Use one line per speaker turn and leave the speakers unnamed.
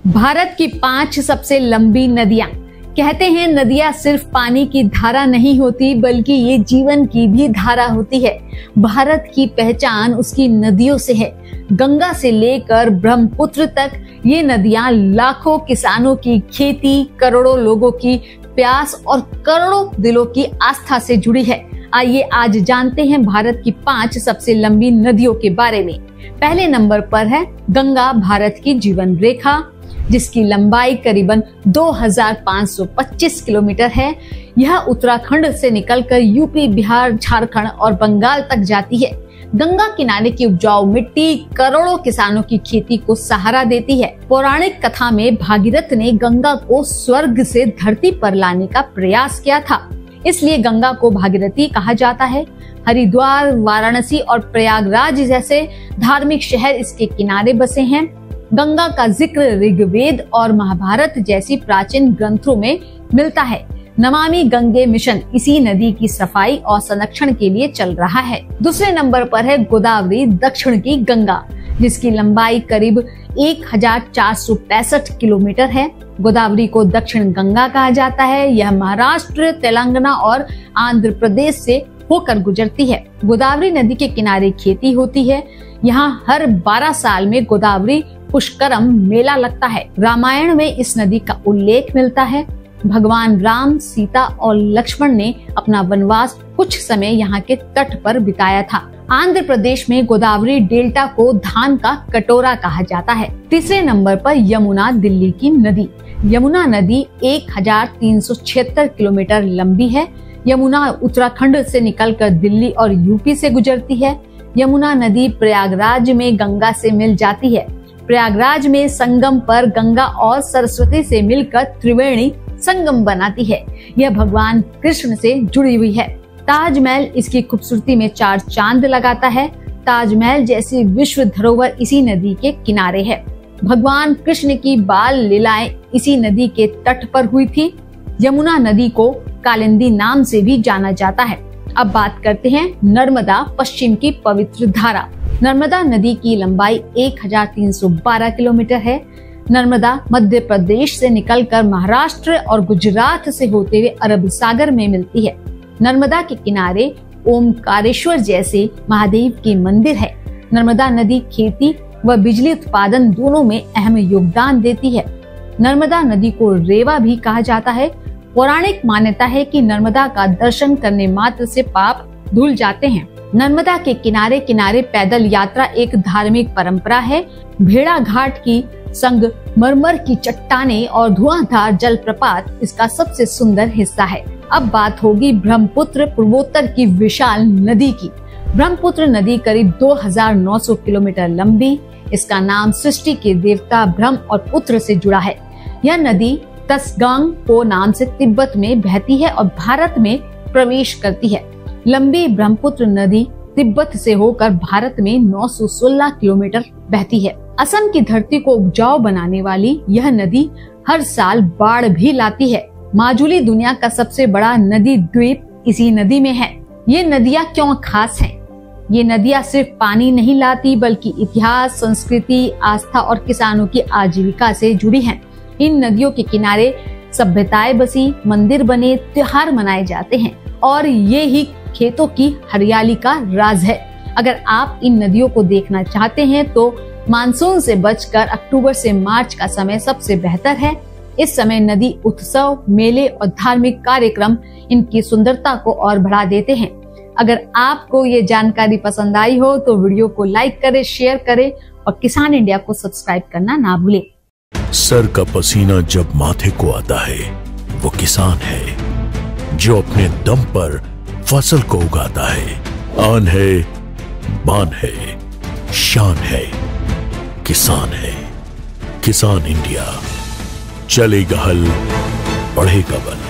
भारत की 5 सबसे लंबी नदियां। कहते हैं नदियां सिर्फ पानी की धारा नहीं होती बल्कि ये जीवन की भी धारा होती है। भारत की पहचान उसकी नदियों से है। गंगा से लेकर ब्रह्मपुत्र तक ये नदियां लाखों किसानों की खेती, करोड़ों लोगों की प्यास और करोड़ों दिलों की आस्था से जुड़ी है। आइए आज जानते हैं भारत की 5 सबसे लंबी नदियों के बारे में। पहले नंबर पर है गंगा, भारत की जीवन रेखा, जिसकी लंबाई करीबन 2525 किलोमीटर है। यह उत्तराखंड से निकलकर यूपी, बिहार, झारखंड और बंगाल तक जाती है। गंगा किनारे की उपजाऊ मिट्टी करोड़ों किसानों की खेती को सहारा देती है। पौराणिक कथा में भागीरथ ने गंगा को स्वर्ग से धरती पर लाने का प्रयास किया था, इसलिए गंगा को भागीरथी कहा जाता है। हरिद्वार, वाराणसी और प्रयागराज जैसे धार्मिक शहर इसके किनारे बसे हैं। गंगा का जिक्र ऋग्वेद और महाभारत जैसी प्राचीन ग्रंथों में मिलता है। नमामि गंगे मिशन इसी नदी की सफाई और संरक्षण के लिए चल रहा है। दूसरे नंबर पर है गोदावरी, दक्षिण की गंगा, जिसकी लंबाई करीब 1465 किलोमीटर है। गोदावरी को दक्षिण गंगा कहा जाता है। यह महाराष्ट्र, तेलंगाना और आंध्र प्रदेश से होकर गुजरती है। गोदावरी नदी के किनारे खेती होती है। यहाँ हर 12 साल में गोदावरी पुष्करम मेला लगता है। रामायण में इस नदी का उल्लेख मिलता है। भगवान राम, सीता और लक्ष्मण ने अपना वनवास कुछ समय यहाँ के तट पर बिताया था। आंध्र प्रदेश में गोदावरी डेल्टा को धान का कटोरा कहा जाता है। तीसरे नंबर पर यमुना, दिल्ली की नदी। यमुना नदी 1376 किलोमीटर लंबी है। यमुना उत्तराखंड से निकलकर दिल्ली और यूपी से गुजरती है। यमुना नदी प्रयागराज में गंगा से मिल जाती है। प्रयागराज में संगम पर गंगा और सरस्वती से मिलकर त्रिवेणी संगम बनाती है। यह भगवान कृष्ण से जुड़ी हुई है। ताजमहल इसकी खूबसूरती में 4 चांद लगाता है। ताजमहल जैसी विश्व धरोहर इसी नदी के किनारे है। भगवान कृष्ण की बाल लीलाएं इसी नदी के तट पर हुई थी। यमुना नदी को कालिंदी नाम से भी जाना जाता है। अब बात करते हैं नर्मदा, पश्चिम की पवित्र धारा। नर्मदा नदी की लंबाई 1312 किलोमीटर है। नर्मदा मध्य प्रदेश से निकलकर महाराष्ट्र और गुजरात से होते हुए अरब सागर में मिलती है। नर्मदा के किनारे ओमकारेश्वर जैसे महादेव के मंदिर है। नर्मदा नदी खेती व बिजली उत्पादन दोनों में अहम योगदान देती है। नर्मदा नदी को रेवा भी कहा जाता है। पौराणिक मान्यता है कि नर्मदा का दर्शन करने मात्र से पाप धुल जाते हैं। नर्मदा के किनारे किनारे पैदल यात्रा एक धार्मिक परंपरा है। भेड़ा घाट की संगमरमर की चट्टानें और धुआंधार जलप्रपात इसका सबसे सुंदर हिस्सा है। अब बात होगी ब्रह्मपुत्र, पूर्वोत्तर की विशाल नदी की। ब्रह्मपुत्र नदी करीब 2900 किलोमीटर लंबी। इसका नाम सृष्टि के देवता ब्रह्म और पुत्र से जुड़ा है। यह नदी तसगांगपो नाम से तिब्बत में बहती है और भारत में प्रवेश करती है। लंबी ब्रह्मपुत्र नदी तिब्बत से होकर भारत में 916 किलोमीटर बहती है। असम की धरती को उपजाऊ बनाने वाली यह नदी हर साल बाढ़ भी लाती है। माजुली दुनिया का सबसे बड़ा नदी द्वीप इसी नदी में है। ये नदियाँ क्यों खास हैं? ये नदियाँ सिर्फ पानी नहीं लाती बल्कि इतिहास, संस्कृति, आस्था और किसानों की आजीविका से जुड़ी हैं। इन नदियों के किनारे सभ्यताएं बसी, मंदिर बने, त्योहार मनाए जाते हैं और ये ही खेतों की हरियाली का राज है। अगर आप इन नदियों को देखना चाहते हैं तो मानसून से बचकर अक्टूबर से मार्च का समय सबसे बेहतर है। इस समय नदी उत्सव, मेले और धार्मिक कार्यक्रम इनकी सुंदरता को और बढ़ा देते हैं। अगर आपको ये जानकारी पसंद आई हो तो वीडियो को लाइक करें, शेयर करें और किसान इंडिया को सब्सक्राइब करना ना भूलें।
सर का पसीना जब माथे को आता है वो किसान है जो अपने दम पर फसल को उगाता है। आन है, बान है, शान है, किसान है। किसान इंडिया, चलेगा हल, बढ़ेगा बल।